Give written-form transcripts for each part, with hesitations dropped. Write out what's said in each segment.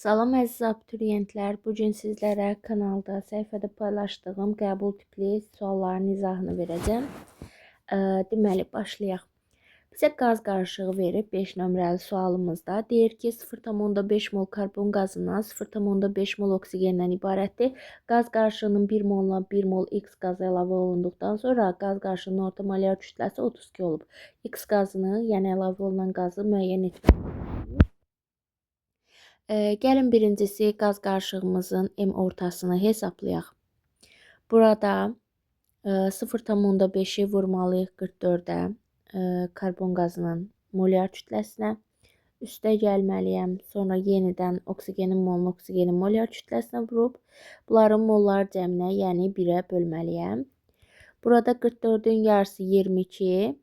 Salam əziz abituriyentlər. Bugün sizlərə kanalda səhifədə paylaşdığım qəbul tipli sualların izahını verəcəm. Deməli, başlayaq. Bizə qaz qarışığı verib 5 nömrəli sualımızda. Deyir ki, 0,5 mol karbon qazından 0,5 mol oksigendən ibarətdir. Qaz qarışığının 1 moluna 1 mol X qazı əlavə olunduqdan sonra qaz qarışığının orta molyar kütləsi 32 olub. X qazını, yəni əlavə olunan qazı müəyyən etmək. Gəlin birincisi qaz qarışığımızın M ortasını hesablayaq. Burada 0,5-i vurmalıyıq 44-ə karbon qazının molyar kütləsinə. Üstə gəlməliyəm. Sonra yenidən oksigenin molunu oksigenin molyar kütləsinə vurub bunların mollar cəminə, yəni 1-ə bölməliyəm. Burada 44-ün yarısı 22.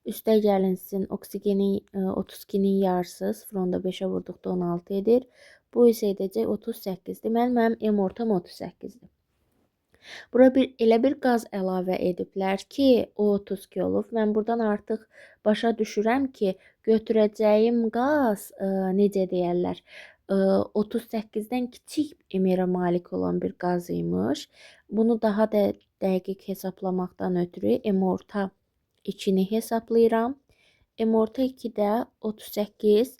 Üstə gəlinsin oksigenin 32-nin yarısı 0,5-ə vurduqda 16 edir. Bu isə edəcək 38. Deməli, mənim M ortam 38-dir. Bura elə bir qaz əlavə ediblər ki, o 32 olub. Mən buradan artıq başa düşürəm ki, götürəcəyim qaz necə deyərlər, 38-dən kiçik M-ə malik olan bir qaz imiş. Bunu daha da dəqiq hesablamaqdan ötürü M orta 2-ni hesablayıram. M orta 2-də 38,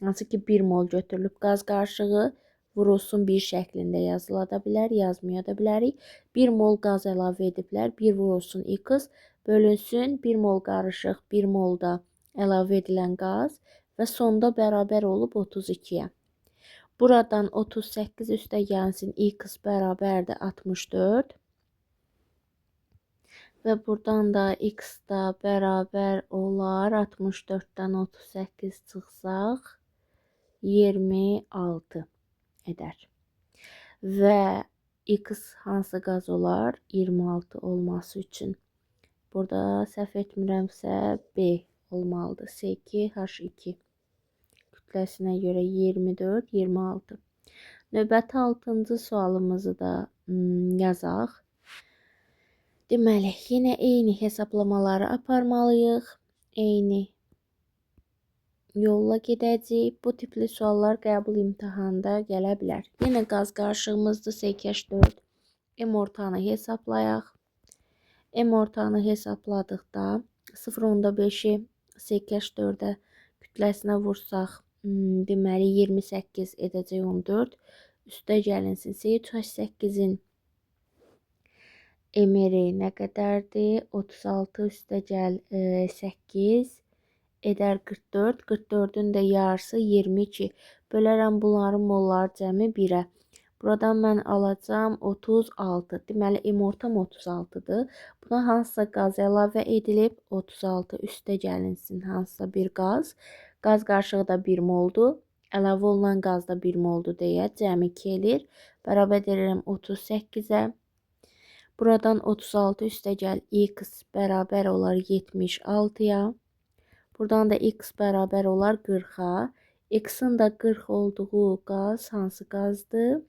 hansı ki 1 mol götürülüb qaz qarışığı vurulsun 1 şəklində yazıla da bilər, yazmaya da bilərik. 1 mol qaz əlavə ediblər, 1 vurulsun X bölünsün 1 mol qarışıq, 1 mol da əlavə edilən qaz və sonda bərabər olub 32-yə. Buradan 38 üstə gəlsin X bərabərdir 64. Və buradan da X da bərabər olar 64-dən 38 çıxsaq 26 edər. Və X hansı qaz olar? 26 olması üçün. Burada səhv etmirəmsə B olmalıdır. S2H2 kütləsinə görə 24, 26. Növbəti 6-cı sualımızı da yazaq. Deməli, yenə eyni hesablamaları aparmalıyıq. Eyni yolla gedəcəyik. Bu tipli suallar qəbul imtahanında gələ bilər. Yenə qaz qarışığımızdır SH4. M ortanı hesablayaq. M ortanı hesabladıqda 0,5-i SH4-ə kütləsinə vursaq, deməli 28 edəcək 14. Üstə gəlinsin SH8-in M-ri nə qədərdir? 36 üstə gəl 8 edər 44. 44-ün də yarısı 22. Bölərəm bunların mollar cəmi 1-ə. Buradan mən alacağım 36. Deməli, M ortam 36-dır. Buna hansısa qaz əlavə edilib 36 üstə gəlinsin hansısa bir qaz. Qaz qarışığı da 1 moldur. Əlavə olunan qaz da 1 moldur deyə cəmi 2 edir. Bərabər edirəm 38-ə. Buradan 36 üstə gəl X bərabər olar 76-ya. Buradan da X bərabər olar 40-a. X-in də 40 olduğu qaz hansı qazdır?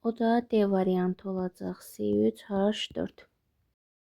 O da D variantı olacaq. C3H4.